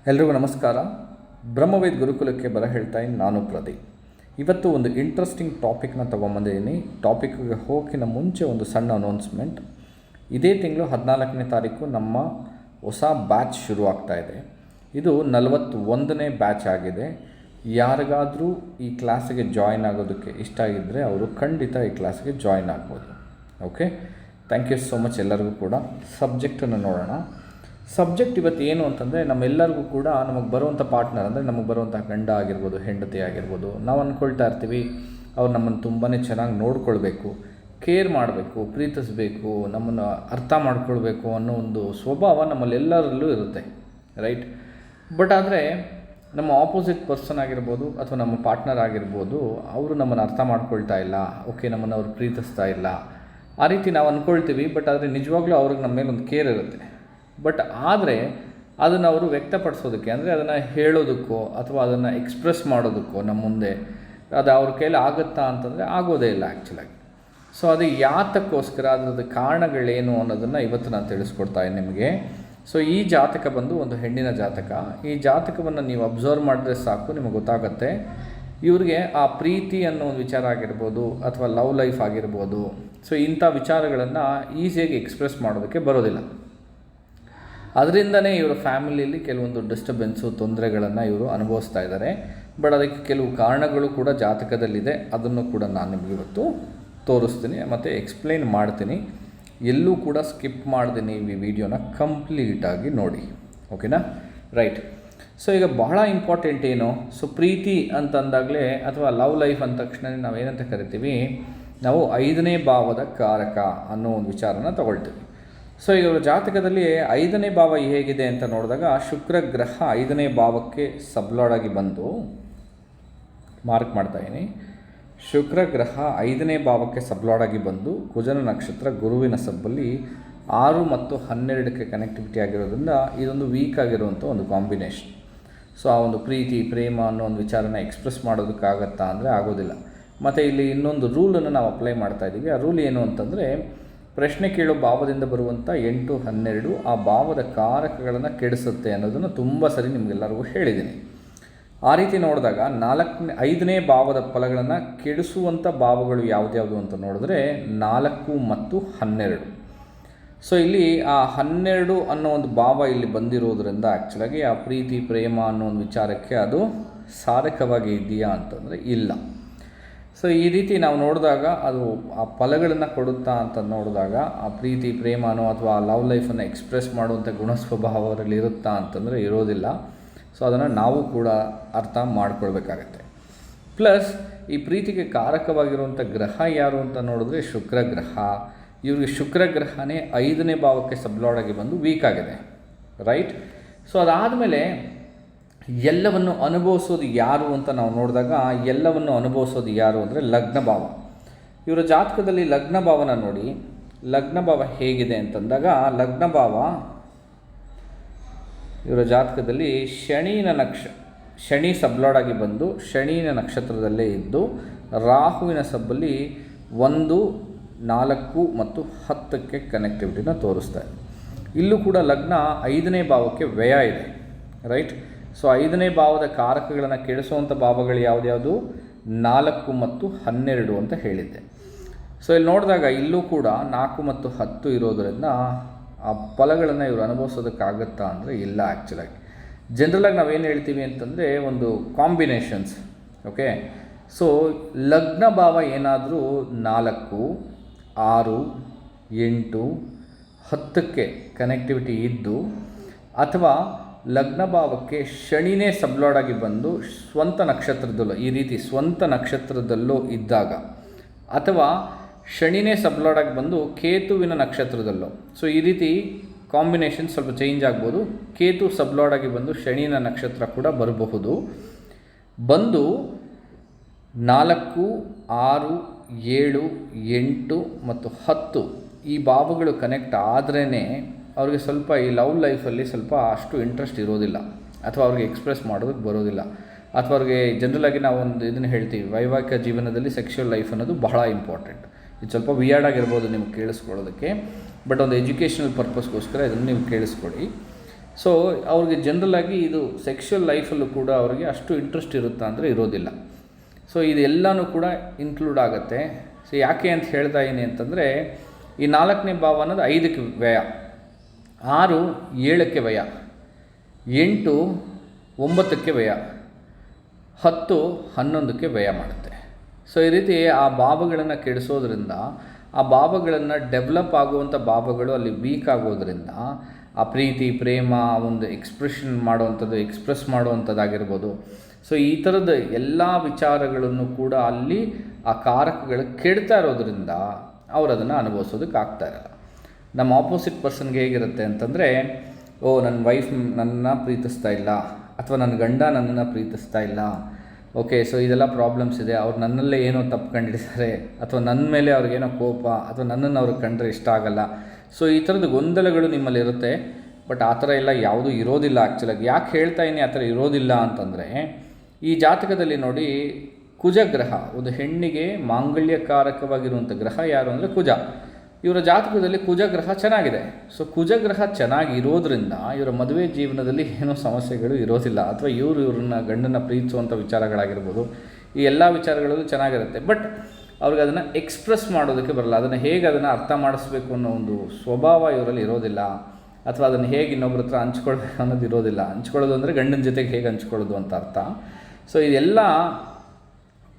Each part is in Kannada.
ಎಲ್ರಿಗೂ ನಮಸ್ಕಾರ. ಬ್ರಹ್ಮವೇದ್ ಗುರುಕುಲಕ್ಕೆ ಹೇಳ್ತಾ ನಾನು ಪ್ರದೀಪ್. ಇವತ್ತು ಒಂದು ಇಂಟ್ರೆಸ್ಟಿಂಗ್ ಟಾಪಿಕ್ನ ತೊಗೊಂಬಂದಿದ್ದೀನಿ. ಟಾಪಿಕ್ಗೆ ಹೋಗೋಕ್ಕಿಂತ ಮುಂಚೆ ಒಂದು ಸಣ್ಣ ಅನೌನ್ಸ್ಮೆಂಟ್. ಇದೇ ತಿಂಗಳು 14ನೇ ತಾರೀಕು ನಮ್ಮ ಹೊಸ ಬ್ಯಾಚ್ ಶುರು ಆಗ್ತಾಯಿದೆ. ಇದು 41ನೇ ಬ್ಯಾಚ್ ಆಗಿದೆ. ಯಾರಿಗಾದರೂ ಈ ಕ್ಲಾಸಿಗೆ ಜಾಯ್ನ್ ಆಗೋದಕ್ಕೆ ಇಷ್ಟ ಆಗಿದ್ದರೆ ಅವರು ಖಂಡಿತ ಈ ಕ್ಲಾಸಿಗೆ ಜಾಯ್ನ್ ಆಗ್ಬೋದು. Okay, thank you so much ಎಲ್ಲರಿಗೂ ಕೂಡ. ಸಬ್ಜೆಕ್ಟನ್ನು ನೋಡೋಣ. ಸಬ್ಜೆಕ್ಟ್ ಇವತ್ತು ಏನು ಅಂತಂದರೆ, ನಮ್ಮೆಲ್ಲರಿಗೂ ಕೂಡ ನಮಗೆ ಬರುವಂಥ ಪಾರ್ಟ್ನರ್ ಅಂದರೆ ನಮಗೆ ಬರುವಂಥ ಗಂಡ ಆಗಿರ್ಬೋದು, ಹೆಂಡತಿ ಆಗಿರ್ಬೋದು, ನಾವು ಅಂದ್ಕೊಳ್ತಾ ಇರ್ತೀವಿ ಅವ್ರು ನಮ್ಮನ್ನು ತುಂಬಾ ಚೆನ್ನಾಗಿ ನೋಡ್ಕೊಳ್ಬೇಕು, ಕೇರ್ ಮಾಡಬೇಕು, ಪ್ರೀತಿಸಬೇಕು, ನಮ್ಮನ್ನು ಅರ್ಥ ಮಾಡ್ಕೊಳ್ಬೇಕು ಅನ್ನೋ ಒಂದು ಸ್ವಭಾವ ನಮ್ಮಲ್ಲೆಲ್ಲರಲ್ಲೂ ಇರುತ್ತೆ, ರೈಟ್? ಬಟ್ ಆದರೆ ನಮ್ಮ ಆಪೋಸಿಟ್ ಪರ್ಸನ್ ಆಗಿರ್ಬೋದು ಅಥವಾ ನಮ್ಮ ಪಾರ್ಟ್ನರ್ ಆಗಿರ್ಬೋದು, ಅವರು ನಮ್ಮನ್ನು ಅರ್ಥ ಮಾಡ್ಕೊಳ್ತಾ ಇಲ್ಲ, ಓಕೆ, ನಮ್ಮನ್ನು ಅವ್ರು ಪ್ರೀತಿಸ್ತಾ ಇಲ್ಲ, ಆ ರೀತಿ ನಾವು ಅಂದ್ಕೊಳ್ತೀವಿ. ಬಟ್ ಆದರೆ ನಿಜವಾಗ್ಲೂ ಅವ್ರಿಗೆ ನಮ್ಮ ಮೇಲೆ ಒಂದು ಕೇರ್ ಇರುತ್ತೆ. ಬಟ್ ಆದರೆ ಅದನ್ನು ಅವರು ವ್ಯಕ್ತಪಡಿಸೋದಕ್ಕೆ ಅಂದರೆ ಅದನ್ನು ಹೇಳೋದಕ್ಕೋ ಅಥವಾ ಅದನ್ನು ಎಕ್ಸ್ಪ್ರೆಸ್ ಮಾಡೋದಕ್ಕೋ ನಮ್ಮ ಮುಂದೆ ಅದು ಅವ್ರ ಕೈಲಿ ಆಗುತ್ತಾ ಅಂತಂದರೆ ಆಗೋದೇ ಇಲ್ಲ ಆ್ಯಕ್ಚುಲಾಗಿ. ಸೊ ಅದು ಯಾತಕ್ಕೋಸ್ಕರ, ಅದರದ್ದು ಕಾರಣಗಳೇನು ಅನ್ನೋದನ್ನು ಇವತ್ತು ನಾನು ತಿಳಿಸ್ಕೊಡ್ತಾ ಇದ್ದೀನಿ ನಿಮಗೆ. ಸೊ ಈ ಜಾತಕ ಬಂದು ಒಂದು ಹೆಣ್ಣಿನ ಜಾತಕ. ಈ ಜಾತಕವನ್ನು ನೀವು ಅಬ್ಸರ್ವ್ ಮಾಡಿದ್ರೆ ಸಾಕು, ನಿಮಗೆ ಗೊತ್ತಾಗುತ್ತೆ ಇವ್ರಿಗೆ ಆ ಪ್ರೀತಿ ಅನ್ನೋ ಒಂದು ವಿಚಾರ ಆಗಿರ್ಬೋದು ಅಥವಾ ಲವ್ ಲೈಫ್ ಆಗಿರ್ಬೋದು, ಸೊ ಇಂಥ ವಿಚಾರಗಳನ್ನು ಈಸಿಯಾಗಿ ಎಕ್ಸ್ಪ್ರೆಸ್ ಮಾಡೋದಕ್ಕೆ ಬರೋದಿಲ್ಲ. ಅದರಿಂದನೇ ಇವರ ಫ್ಯಾಮಿಲಿಯಲ್ಲಿ ಕೆಲವೊಂದು ಡಿಸ್ಟರ್ಬೆನ್ಸು, ತೊಂದರೆಗಳನ್ನು ಇವರು ಅನುಭವಿಸ್ತಾ ಇದ್ದಾರೆ. ಬಟ್ ಅದಕ್ಕೆ ಕೆಲವು ಕಾರಣಗಳು ಕೂಡ ಜಾತಕದಲ್ಲಿದೆ. ಅದನ್ನು ಕೂಡ ನಾನು ನಿಮಗೆ ಇವತ್ತು ತೋರಿಸ್ತೀನಿ ಮತ್ತು ಎಕ್ಸ್ಪ್ಲೈನ್ ಮಾಡ್ತೀನಿ. ಎಲ್ಲೂ ಕೂಡ ಸ್ಕಿಪ್ ಮಾಡ್ತೀನಿ ಈ ವಿಡಿಯೋನ ಕಂಪ್ಲೀಟಾಗಿ ನೋಡಿ, ಓಕೆನಾ? ರೈಟ್. ಸೊ ಈಗ ಬಹಳ ಇಂಪಾರ್ಟೆಂಟ್ ಏನು, ಸೊ ಪ್ರೀತಿ ಅಂತಂದಾಗಲೇ ಅಥವಾ ಲವ್ ಲೈಫ್ ಅಂದ ತಕ್ಷಣ ನಾವೇನಂತ ಕರಿತೀವಿ, ನಾವು 5ನೇ ಭಾವದ ಕಾರಕ ಅನ್ನೋ ಒಂದು ವಿಚಾರನ ತಗೊಳ್ತೀವಿ. ಸೊ ಈಗ ಜಾತಕದಲ್ಲಿ 5ನೇ ಭಾವ ಹೇಗಿದೆ ಅಂತ ನೋಡಿದಾಗ, ಶುಕ್ರ ಗ್ರಹ 5ನೇ ಭಾವಕ್ಕೆ ಸಬ್ಲಾಡ್ ಆಗಿ ಬಂದು, ಮಾರ್ಕ್ ಮಾಡ್ತಾಯಿದ್ದೀನಿ, ಶುಕ್ರ ಗ್ರಹ 5ನೇ ಭಾವಕ್ಕೆ ಸಬ್ಲಾಡ್ ಆಗಿ ಬಂದು ಕುಜನ ನಕ್ಷತ್ರ ಗುರುವಿನ ಸಬ್ಬಲ್ಲಿ 6 ಮತ್ತು 12ಕ್ಕೆ ಕನೆಕ್ಟಿವಿಟಿ ಆಗಿರೋದ್ರಿಂದ ಇದೊಂದು ವೀಕ್ ಆಗಿರುವಂಥ ಒಂದು ಕಾಂಬಿನೇಷನ್. ಸೊ ಆ ಒಂದು ಪ್ರೀತಿ ಪ್ರೇಮ ಅನ್ನೋ ಒಂದು ವಿಚಾರನ ಎಕ್ಸ್ಪ್ರೆಸ್ ಮಾಡೋದಕ್ಕಾಗತ್ತಾ ಅಂದರೆ ಆಗೋದಿಲ್ಲ. ಮತ್ತು ಇಲ್ಲಿ ಇನ್ನೊಂದು ರೂಲನ್ನು ನಾವು ಅಪ್ಲೈ ಮಾಡ್ತಾಯಿದ್ದೀವಿ. ಆ ರೂಲ್ ಏನು ಅಂತಂದರೆ, ಪ್ರಶ್ನೆ ಕೇಳೋ ಭಾವದಿಂದ ಬರುವಂಥ 8, 12 ಆ ಭಾವದ ಕಾರಕಗಳನ್ನು ಕೆಡಿಸುತ್ತೆ ಅನ್ನೋದನ್ನು ತುಂಬ ಸರಿ ನಿಮಗೆಲ್ಲರಿಗೂ ಹೇಳಿದ್ದೀನಿ. ಆ ರೀತಿ ನೋಡಿದಾಗ 5ನೇ ಭಾವದ ಫಲಗಳನ್ನು ಕೆಡಿಸುವಂಥ ಭಾವಗಳು ಯಾವುದ್ಯಾವುದು ಅಂತ ನೋಡಿದ್ರೆ 4 ಮತ್ತು 12. ಸೊ ಇಲ್ಲಿ ಆ 12 ಅನ್ನೋ ಒಂದು ಭಾವ ಇಲ್ಲಿ ಬಂದಿರೋದ್ರಿಂದ ಆ್ಯಕ್ಚುಲಾಗಿ ಆ ಪ್ರೀತಿ ಪ್ರೇಮ ಅನ್ನೋ ಒಂದು ವಿಚಾರಕ್ಕೆ ಅದು ಸಾಧಕವಾಗಿ ಇದೆಯಾ ಅಂತಂದರೆ ಇಲ್ಲ. ಸೊ ಈ ರೀತಿ ನಾವು ನೋಡಿದಾಗ ಅದು ಆ ಫಲಗಳನ್ನು ಕೊಡುತ್ತಾ ಅಂತ ನೋಡಿದಾಗ ಆ ಪ್ರೀತಿ ಪ್ರೇಮನೋ ಅಥವಾ ಆ ಲವ್ ಲೈಫನ್ನು ಎಕ್ಸ್ಪ್ರೆಸ್ ಮಾಡುವಂಥ ಗುಣಸ್ವಭಾವ ಅವರಲ್ಲಿ ಇರುತ್ತಾ ಅಂತಂದರೆ ಇರೋದಿಲ್ಲ. ಸೊ ಅದನ್ನು ನಾವು ಕೂಡ ಅರ್ಥ ಮಾಡ್ಕೊಳ್ಬೇಕಾಗತ್ತೆ. ಪ್ಲಸ್ ಈ ಪ್ರೀತಿಗೆ ಕಾರಕವಾಗಿರುವಂಥ ಗ್ರಹ ಯಾರು ಅಂತ ನೋಡಿದ್ರೆ ಶುಕ್ರ ಗ್ರಹ. ಇವ್ರಿಗೆ ಶುಕ್ರ ಗ್ರಹನೇ 5ನೇ ಭಾವಕ್ಕೆ ಸಬ್ಲಾಡ್ ಆಗಿ ಬಂದು ವೀಕ್ ಆಗಿದೆ, ರೈಟ್? ಸೊ ಅದಾದಮೇಲೆ ಎಲ್ಲವನ್ನು ಅನುಭವಿಸೋದು ಯಾರು ಅಂತ ನಾವು ನೋಡಿದಾಗ, ಎಲ್ಲವನ್ನು ಅನುಭವಿಸೋದು ಯಾರು ಅಂದರೆ ಲಗ್ನ ಭಾವ. ಇವರ ಜಾತಕದಲ್ಲಿ ಲಗ್ನ ಭಾವನ ನೋಡಿ. ಲಗ್ನ ಭಾವ ಹೇಗಿದೆ ಅಂತಂದಾಗ, ಲಗ್ನ ಭಾವ ಇವರ ಜಾತಕದಲ್ಲಿ ಶನಿ ಸಬ್ಲಾಡ್ ಆಗಿ ಬಂದು ಶನಿಯ ನಕ್ಷತ್ರದಲ್ಲೇ ಇದ್ದು ರಾಹುವಿನ ಸಬ್ಬಲ್ಲಿ 1, 4 ಮತ್ತು 10ಕ್ಕೆ ಕನೆಕ್ಟಿವಿಟಿನ ತೋರಿಸ್ತಾ ಇದೆ. ಇಲ್ಲೂ ಕೂಡ ಲಗ್ನ 5ನೇ ಭಾವಕ್ಕೆ ವ್ಯಯ ಇದೆ, ರೈಟ್? ಸೊ 5ನೇ ಭಾವದ ಕಾರಕಗಳನ್ನು ಕೆಡಿಸುವಂಥ ಭಾವಗಳು ಯಾವುದ್ಯಾವುದು, 4 ಮತ್ತು 12 ಅಂತ ಹೇಳಿದ್ದೆ. ಸೊ ಇಲ್ಲಿ ನೋಡಿದಾಗ ಇಲ್ಲೂ ಕೂಡ 4 ಮತ್ತು 10 ಇರೋದರಿಂದ ಆ ಫಲಗಳನ್ನು ಇವರು ಅನುಭವಿಸೋದಕ್ಕಾಗತ್ತಾ ಅಂದರೆ ಇಲ್ಲ. ಆ್ಯಕ್ಚುಲಾಗಿ ಜನರಲಾಗಿ ನಾವೇನು ಹೇಳ್ತೀವಿ ಅಂತಂದರೆ ಒಂದು ಕಾಂಬಿನೇಷನ್ಸ್, ಓಕೆ? ಸೊ ಲಗ್ನ ಭಾವ ಏನಾದರೂ 4, 6, 8, 10ಕ್ಕೆ ಕನೆಕ್ಟಿವಿಟಿ ಇದ್ದು, ಅಥವಾ ಲಗ್ನ ಭಾವಕ್ಕೆ ಶನಿನೇ ಸಬ್ಲಾಡ್ ಆಗಿ ಬಂದು ಸ್ವಂತ ನಕ್ಷತ್ರದಲ್ಲೋ, ಈ ರೀತಿ ಸ್ವಂತ ನಕ್ಷತ್ರದಲ್ಲೋ ಇದ್ದಾಗ, ಅಥವಾ ಶನಿನೇ ಸಬ್ಲಾಡ್ ಆಗಿ ಬಂದು ಕೇತುವಿನ ನಕ್ಷತ್ರದಲ್ಲೋ, ಸೊ ಈ ರೀತಿ ಕಾಂಬಿನೇಷನ್ ಸ್ವಲ್ಪ ಚೇಂಜ್ ಆಗ್ಬೋದು. ಕೇತು ಸಬ್ಲಾಡ್ ಆಗಿ ಬಂದು ಶನಿನ ನಕ್ಷತ್ರ ಕೂಡ ಬರಬಹುದು. ಬಂದು 4, 6, 7, 8 ಮತ್ತು 10 ಈ ಭಾವಗಳು ಕನೆಕ್ಟ್ ಆದ್ರೇ ಅವ್ರಿಗೆ ಸ್ವಲ್ಪ ಈ ಲವ್ ಲೈಫಲ್ಲಿ ಸ್ವಲ್ಪ ಅಷ್ಟು ಇಂಟ್ರೆಸ್ಟ್ ಇರೋದಿಲ್ಲ, ಅಥವಾ ಅವ್ರಿಗೆ ಎಕ್ಸ್ಪ್ರೆಸ್ ಮಾಡೋದಕ್ಕೆ ಬರೋದಿಲ್ಲ, ಅಥವಾ ಅವ್ರಿಗೆ ಜನರಲಾಗಿ ನಾವು ಒಂದು ಇದನ್ನು ಹೇಳ್ತೀವಿ, ವೈವಾಹಿಕ ಜೀವನದಲ್ಲಿ ಸೆಕ್ಷುವಲ್ ಲೈಫ್ ಅನ್ನೋದು ಬಹಳ ಇಂಪಾರ್ಟೆಂಟ್. ಇದು ಸ್ವಲ್ಪ ವಿಯರ್ಡ್ ಆಗಿರ್ಬೋದು ನಿಮ್ಗೆ ಕೇಳಿಸ್ಕೊಳ್ಳೋದಕ್ಕೆ, ಬಟ್ ಒಂದು ಎಜುಕೇಷನಲ್ ಪರ್ಪಸ್ಗೋಸ್ಕರ ಇದನ್ನು ನೀವು ಕೇಳಿಸ್ಕೊಳ್ಳಿ. ಸೊ ಅವ್ರಿಗೆ ಜನರಲಾಗಿ ಇದು ಸೆಕ್ಷುವಲ್ ಲೈಫಲ್ಲೂ ಕೂಡ ಅವ್ರಿಗೆ ಅಷ್ಟು ಇಂಟ್ರೆಸ್ಟ್ ಇರುತ್ತಾ ಅಂದರೆ ಇರೋದಿಲ್ಲ. ಸೊ ಇದೆಲ್ಲನೂ ಕೂಡ ಇನ್ಕ್ಲೂಡ್ ಆಗುತ್ತೆ. ಸೊ ಯಾಕೆ ಅಂತ ಹೇಳ್ತಾ ಇದ್ದೀನಿ ಅಂತಂದರೆ, ಈ 4ನೇ ಭಾವ ಅನ್ನೋದು 5ಕ್ಕೆ ವ್ಯಯ, 6 7ಕ್ಕೆ ವ್ಯಯ, 8 9ಕ್ಕೆ ವ್ಯಯ, 10 11ಕ್ಕೆ ವ್ಯಯ ಮಾಡುತ್ತೆ. ಸೊ ಈ ರೀತಿ ಆ ಭಾವಗಳನ್ನು ಕೆಡಿಸೋದ್ರಿಂದ, ಆ ಭಾವಗಳನ್ನು ಡೆವಲಪ್ ಆಗುವಂಥ ಭಾವಗಳು ಅಲ್ಲಿ ವೀಕ್ ಆಗೋದ್ರಿಂದ ಆ ಪ್ರೀತಿ ಪ್ರೇಮ ಒಂದು ಎಕ್ಸ್ಪ್ರೆಷನ್ ಮಾಡುವಂಥದ್ದು, ಎಕ್ಸ್ಪ್ರೆಸ್ ಮಾಡುವಂಥದ್ದಾಗಿರ್ಬೋದು. ಸೊ ಈ ಥರದ ಎಲ್ಲ ವಿಚಾರಗಳನ್ನು ಕೂಡ ಅಲ್ಲಿ ಆ ಕಾರಕಗಳು ಕೆಡ್ತಾ ಇರೋದ್ರಿಂದ ಅವರು ಅದನ್ನು ಅನುಭವಿಸೋದಕ್ಕೆ ಆಗ್ತಾ ಇರಲ್ಲ. ನಮ್ಮ ಆಪೋಸಿಟ್ ಪರ್ಸನ್ಗೆ ಹೇಗಿರುತ್ತೆ ಅಂತಂದರೆ, ನನ್ನ ವೈಫ್ ನನ್ನನ್ನು ಪ್ರೀತಿಸ್ತಾ ಇಲ್ಲ, ಅಥವಾ ನನ್ನ ಗಂಡ ನನ್ನನ್ನು ಪ್ರೀತಿಸ್ತಾ ಇಲ್ಲ, ಓಕೆ, ಸೊ ಇದೆಲ್ಲ ಪ್ರಾಬ್ಲಮ್ಸ್ ಇದೆ, ಅವ್ರು ನನ್ನಲ್ಲೇ ಏನೋ ತಪ್ಪು ಕಂಡಿದ್ದಾರೆ, ಅಥವಾ ನನ್ನ ಮೇಲೆ ಅವ್ರಿಗೇನೋ ಕೋಪ, ಅಥವಾ ನನ್ನನ್ನು ಅವ್ರಿಗೆ ಕಂಡ್ರೆ ಇಷ್ಟ ಆಗಲ್ಲ. ಸೊ ಈ ಥರದ ಗೊಂದಲಗಳು ನಿಮ್ಮಲ್ಲಿರುತ್ತೆ. ಬಟ್ ಆ ಥರ ಎಲ್ಲ ಯಾವುದೂ ಇರೋದಿಲ್ಲ. ಆ್ಯಕ್ಚುಲಾಗಿ ಯಾಕೆ ಹೇಳ್ತಾ ಇದ್ದೀನಿ ಆ ಥರ ಇರೋದಿಲ್ಲ ಅಂತಂದರೆ, ಈ ಜಾತಕದಲ್ಲಿ ನೋಡಿ, ಕುಜಗ್ರಹ ಒಂದು ಹೆಣ್ಣಿಗೆ ಮಾಂಗಲ್ಯಕಾರಕವಾಗಿರುವಂಥ ಗ್ರಹ ಯಾರು ಅಂದರೆ ಕುಜ. ಇವರ ಜಾತಕದಲ್ಲಿ ಕುಜಗ್ರಹ ಚೆನ್ನಾಗಿದೆ. ಸೊ ಕುಜಗ್ರಹ ಚೆನ್ನಾಗಿರೋದ್ರಿಂದ ಇವರ ಮದುವೆ ಜೀವನದಲ್ಲಿ ಏನೋ ಸಮಸ್ಯೆಗಳು ಇರೋದಿಲ್ಲ, ಅಥವಾ ಇವ್ರನ್ನ ಗಂಡನ ಪ್ರೀತಿಸುವಂಥ ವಿಚಾರಗಳಾಗಿರ್ಬೋದು, ಈ ಎಲ್ಲ ವಿಚಾರಗಳಲ್ಲೂ ಚೆನ್ನಾಗಿರುತ್ತೆ. ಬಟ್ ಅವ್ರಿಗೆ ಅದನ್ನು ಎಕ್ಸ್ಪ್ರೆಸ್ ಮಾಡೋದಕ್ಕೆ ಬರಲ್ಲ. ಅದನ್ನು ಹೇಗೆ ಅದನ್ನು ಅರ್ಥ ಮಾಡಿಸ್ಬೇಕು ಅನ್ನೋ ಒಂದು ಸ್ವಭಾವ ಇವರಲ್ಲಿ ಇರೋದಿಲ್ಲ, ಅಥವಾ ಅದನ್ನು ಹೇಗೆ ಇನ್ನೊಬ್ಬರ ಹತ್ರ ಹಂಚ್ಕೊಳ್ಬೇಕು ಅನ್ನೋದು ಇರೋದಿಲ್ಲ. ಹಂಚ್ಕೊಳ್ಳೋದು ಅಂದರೆ ಗಂಡನ ಜೊತೆಗೆ ಹೇಗೆ ಹಂಚ್ಕೊಳ್ಳೋದು ಅಂತ ಅರ್ಥ. ಸೊ ಇದೆಲ್ಲ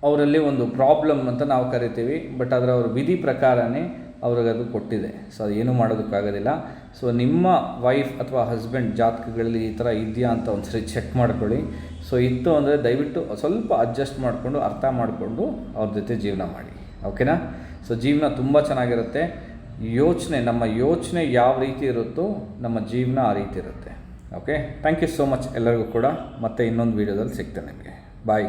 ಅವರಲ್ಲಿ ಒಂದು ಪ್ರಾಬ್ಲಮ್ ಅಂತ ನಾವು ಕರಿತೀವಿ. ಬಟ್ ಅದರ ಅವ್ರ ವಿಧಿ ಪ್ರಕಾರನೇ ಅವ್ರಿಗೆ ಅದು ಕೊಟ್ಟಿದೆ. ಸೊ ಅದು ಏನೂ ಮಾಡೋದಕ್ಕಾಗೋದಿಲ್ಲ. ಸೊ ನಿಮ್ಮ ವೈಫ್ ಅಥವಾ ಹಸ್ಬೆಂಡ್ ಜಾತಕಗಳಲ್ಲಿ ಈ ಥರ ಇದೆಯಾ ಅಂತ ಒಂದು ಸರಿ ಚೆಕ್ ಮಾಡ್ಕೊಳ್ಳಿ. ಸೊ ಇತ್ತು ಅಂದರೆ ದಯವಿಟ್ಟು ಸ್ವಲ್ಪ ಅಡ್ಜಸ್ಟ್ ಮಾಡಿಕೊಂಡು ಅರ್ಥ ಮಾಡಿಕೊಂಡು ಅವ್ರ ಜೊತೆ ಜೀವನ ಮಾಡಿ, ಓಕೆನಾ? ಸೊ ಜೀವನ ತುಂಬ ಚೆನ್ನಾಗಿರುತ್ತೆ. ನಮ್ಮ ಯೋಚನೆ ಯಾವ ರೀತಿ ಇರುತ್ತೋ ನಮ್ಮ ಜೀವನ ಆ ರೀತಿ ಇರುತ್ತೆ. Okay, thank you so much ಎಲ್ಲರಿಗೂ ಕೂಡ. ಮತ್ತೆ ಇನ್ನೊಂದು ವೀಡಿಯೋದಲ್ಲಿ ಸಿಗ್ತೇನೆ ನಿಮಗೆ. ಬಾಯ್.